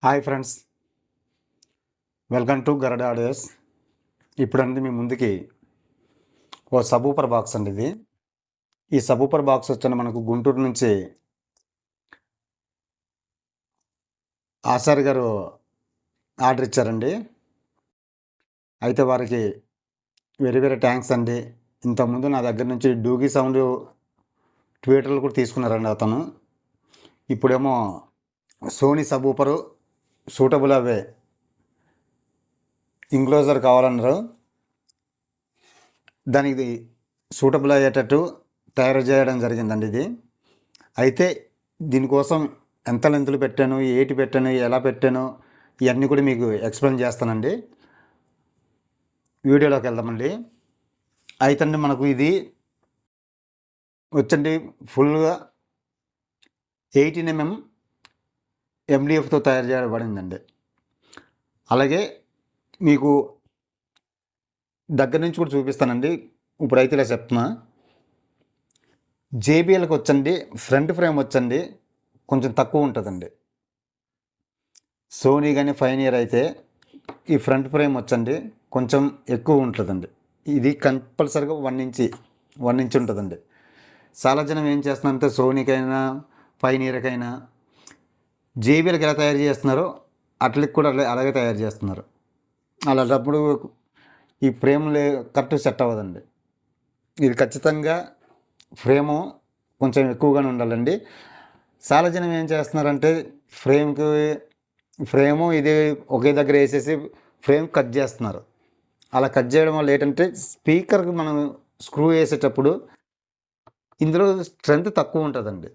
Hi friends, welcome to Garada audios. ఇప్పుడండి మీ ముందుకి ఓ సబూపర్ బాక్స్ అండి. ఈ సబూపర్ బాక్స్ వచ్చి మనకు గుంటూరు నుంచి ఆచార్య గారు ఆర్డర్ ఇచ్చారండి. అయితే వారికి వెరీ వెరీ థ్యాంక్స్ అండి. ఇంతకుముందు నా దగ్గర నుంచి డూగీ సౌండ్ ట్విట్టర్లు కూడా తీసుకున్నారండి అతను. ఇప్పుడేమో సోనీ సబూపరు సూటబుల్ అవే ఇంక్లోజర్ కావాలన్నారు. దానికి సూటబుల్ అయ్యేటట్టు తయారు చేయడం జరిగిందండి ఇది. అయితే దీనికోసం ఎంత లెంతులు పెట్టాను, ఏటి పెట్టాను, ఎలా పెట్టాను, ఇవన్నీ కూడా మీకు ఎక్స్ప్లెయిన్ చేస్తానండి. వీడియోలోకి వెళ్దామండి. అయితే అండి మనకు ఇది వచ్చండి ఫుల్గా 18mm MDFతో తయారు చేయబడిందండి. అలాగే మీకు దగ్గర నుంచి కూడా చూపిస్తానండి. ఇప్పుడైతే ఇలా చెప్తున్నా. JBLకి వచ్చండి ఫ్రంట్ ఫ్రేమ్ వచ్చండి కొంచెం తక్కువ ఉంటుందండి. సోనీ కానీ ఫైనియర్ అయితే ఈ ఫ్రంట్ ఫ్రేమ్ వచ్చండి కొంచెం ఎక్కువ ఉంటుందండి. ఇది కంపల్సరీగా 1 ఇంచ్ ఉంటుందండి. చాలా జనం ఏం చేస్తున్నారంటే సోనీకైనా ఫైనియర్కైనా JBLకి ఎలా తయారు చేస్తున్నారో అట్లకి కూడా అలాగే తయారు చేస్తున్నారు. అలాంటప్పుడు ఈ ఫ్రేమ్లు కరెక్ట్ సెట్ అవ్వదండి. ఇది ఖచ్చితంగా ఫ్రేము కొంచెం ఎక్కువగానే ఉండాలండి. చాలా జనం ఏం చేస్తున్నారంటే ఫ్రేము ఇది ఒకే దగ్గర వేసేసి ఫ్రేమ్ కట్ చేస్తున్నారు. అలా కట్ చేయడం వల్ల ఏంటంటే స్పీకర్కి మనం స్క్రూ వేసేటప్పుడు ఇందులో స్ట్రెంత్ తక్కువ ఉంటుందండి.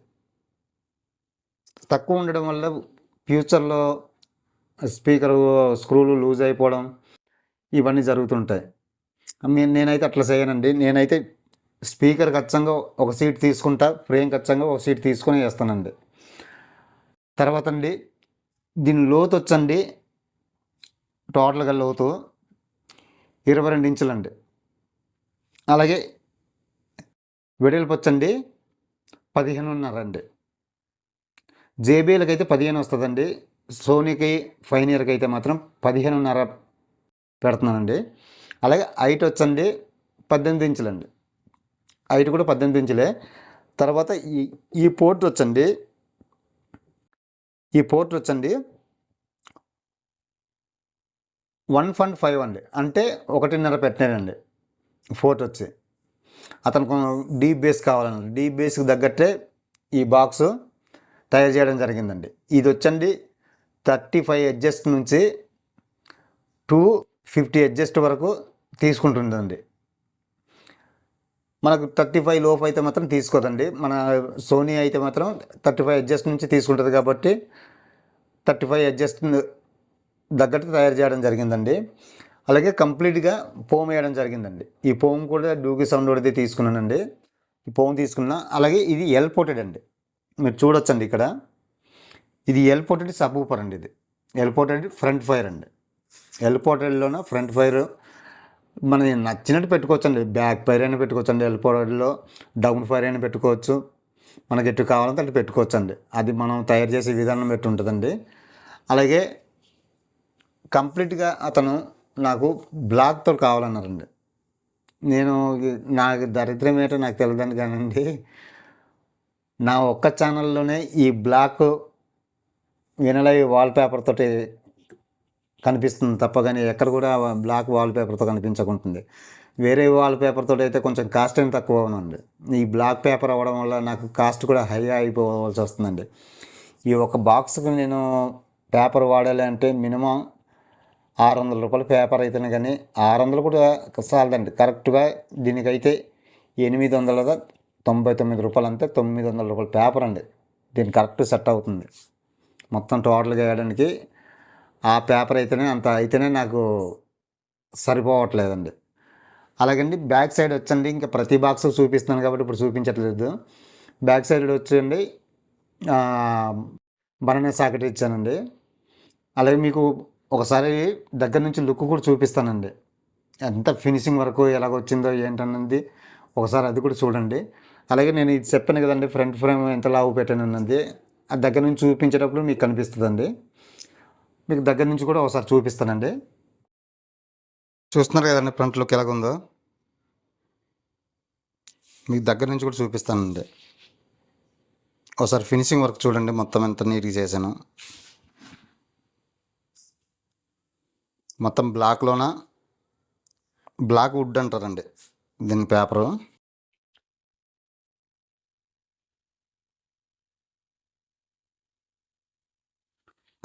తక్కువ ఉండడం వల్ల ఫ్యూచర్లో స్పీకరు స్క్రూలు లూజ్ అయిపోవడం ఇవన్నీ జరుగుతుంటాయి. నేనైతే అట్లా చేయనండి. నేనైతే స్పీకర్ ఖచ్చితంగా ఒక సీట్ తీసుకుంటా, ఫ్రేమ్ ఖచ్చితంగా ఒక సీట్ తీసుకొని వేస్తానండి. తర్వాత అండి దీని లోతు వచ్చండి టోటల్గా లోతు 22 ఇంచులండి. అలాగే వెడల్పు వచ్చండి 15.5 అండి. JBLకి అయితే 15 వస్తుందండి. సోనీకి ఫైనియర్కి అయితే మాత్రం 15.5 పెడుతున్నానండి. అలాగే హైట్ వచ్చండి 18 ఇంచులండి. హైట్ కూడా 18 ఇంచులే. తర్వాత ఈ పోర్ట్ వచ్చండి 1.5 అండి. అంటే 1.5 పెట్టినానండి పోర్ట్ వచ్చి. అతనికి డీప్ బేస్ కావాలండి. డీప్ బేస్కి తగ్గట్టే ఈ బాక్స్ తయారు చేయడం జరిగిందండి. ఇది వచ్చండి 35 అడ్జస్ట్ నుంచి 250 అడ్జస్ట్ వరకు తీసుకుంటుందండి. మనకు 35 లోపు అయితే మాత్రం తీసుకోదండి. మన సోనీ అయితే మాత్రం 35 అడ్జస్ట్ నుంచి తీసుకుంటుంది కాబట్టి 35 అడ్జస్ట్ తగ్గట్టు తయారు చేయడం జరిగిందండి. అలాగే కంప్లీట్గా పోమ్ వేయడం జరిగిందండి. ఈ పోమ్ కూడా డూగీ సౌండ్ వడితే తీసుకున్నానండి. ఈ పోమ్ తీసుకున్నా. అలాగే ఇది ఎల్ పోర్టెడ్ అండి. మీరు చూడొచ్చండి ఇక్కడ. ఇది ఎల్ పోర్టెడ్ సబ్ ఊపర్ అండి. ఇది ఎల్ పోర్టెడ్ ఫ్రంట్ ఫైర్ అండి. ఎల్ పోర్టెడ్లోన ఫ్రంట్ ఫైర్ మనకి నచ్చినట్టు పెట్టుకోవచ్చండి. బ్యాక్ ఫైర్ అయినా పెట్టుకోవచ్చండి. ఎల్ పోర్టెడ్లో డౌన్ ఫైర్ అయినా పెట్టుకోవచ్చు. మనకి ఎటు కావాలంటే అటు పెట్టుకోవచ్చండి. అది మనం తయారు చేసే విధానం పెట్టి ఉంటుందండి. అలాగే కంప్లీట్గా అతను నాకు బ్లాక్తో కావాలన్నారండి. నాకు దరిద్రం ఏంటో నాకు తెలియదండి కానండి, నా ఒక్క ఛానల్లోనే ఈ బ్లాక్ వినలై వాల్పేపర్ తోటి కనిపిస్తుంది తప్ప కానీ ఎక్కడ కూడా బ్లాక్ వాల్పేపర్తో కనిపించకుంటుంది. వేరే వాల్పేపర్తో అయితే కొంచెం కాస్ట్ ఏం తక్కువ అవునండి. ఈ బ్లాక్ పేపర్ అవ్వడం వల్ల నాకు కాస్ట్ కూడా హై అయిపోవాల్సి వస్తుందండి. ఈ ఒక బాక్స్కి నేను పేపర్ వాడాలి అంటే మినిమం 600 రూపాయల పేపర్ అయితేనే కానీ 600 కూడా చాలదండి. కరెక్ట్గా దీనికైతే 899 రూపాయలు అంతే. 900 రూపాయల పేపర్ అండి. దీనికి కరెక్ట్ సెట్ అవుతుంది. మొత్తం టోటల్గా వేయడానికి ఆ పేపర్ అయితేనే నాకు సరిపోవట్లేదండి. అలాగండి బ్యాక్ సైడ్ వచ్చండి, ఇంకా ప్రతి బాక్స్ చూపిస్తున్నాను కాబట్టి ఇప్పుడు చూపించట్లేదు. బ్యాక్ సైడ్ వచ్చండి బనానా సాకెట్ ఇచ్చానండి. అలాగే మీకు ఒకసారి దగ్గర నుంచి లుక్ కూడా చూపిస్తానండి. ఎంత ఫినిషింగ్ వరకు ఎలాగొచ్చిందో ఏంటన్నది ఒకసారి అది కూడా చూడండి. అలాగే నేను ఇది చెప్పాను కదండి, ఫ్రంట్ ఫ్రేమ్ ఎంత లావు పెట్టాను అన్నది ఆ దగ్గర నుంచి చూపించేటప్పుడు మీకు కనిపిస్తుందండి. మీకు దగ్గర నుంచి కూడా ఒకసారి చూపిస్తానండి. చూస్తున్నారు కదండి ఫ్రంట్ లుక్ ఎలాగుందో. మీకు దగ్గర నుంచి కూడా చూపిస్తానండి. ఒకసారి ఫినిషింగ్ వర్క్ చూడండి, మొత్తం ఎంత నీట్గా చేశాను. మొత్తం బ్లాక్లోన, బ్లాక్ వుడ్ అంటారండి దీని పేపరు.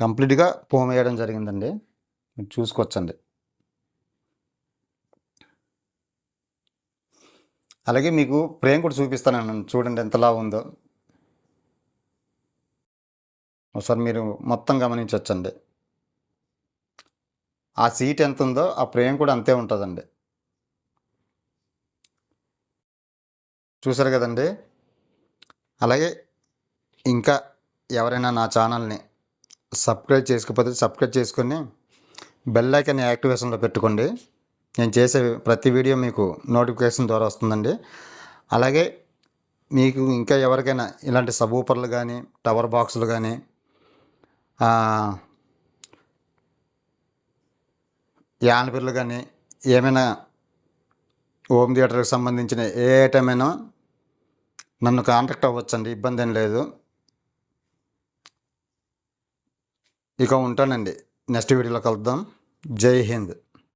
కంప్లీట్గా పోమ్ వేయడం జరిగిందండి, మీరు చూసుకోవచ్చండి. అలాగే మీకు ఫ్రేమ్ కూడా చూపిస్తాను, చూడండి ఎంతలా ఉందో. ఒకసారి మీరు మొత్తం గమనించవచ్చండి. ఆ సీట్ ఎంత ఉందో ఆ ఫ్రేమ్ కూడా అంతే ఉంటుందండి. చూసారు కదండి. అలాగే ఇంకా ఎవరైనా నా ఛానల్ని సబ్స్క్రైబ్ చేసుకోకపోతే సబ్స్క్రైబ్ చేసుకొని బెల్ ఐకాన్ యాక్టివేషన్లో పెట్టుకోండి. నేను చేసే ప్రతి వీడియో మీకు నోటిఫికేషన్ ద్వారా వస్తుందండి. అలాగే మీకు ఇంకా ఎవరికైనా ఇలాంటి సబూపర్లు కానీ, టవర్ బాక్సులు కానీ, యాన్పిర్లు కానీ, ఏమైనా హోమ్ థియేటర్కి సంబంధించిన ఏ ఐటమ్ అయినా నన్ను కాంటాక్ట్ అవ్వచ్చండి, ఇబ్బంది ఏం లేదు. ఇక ఉంటానండి, నెక్స్ట్ వీడియోలో కలుద్దాం. జై హింద్.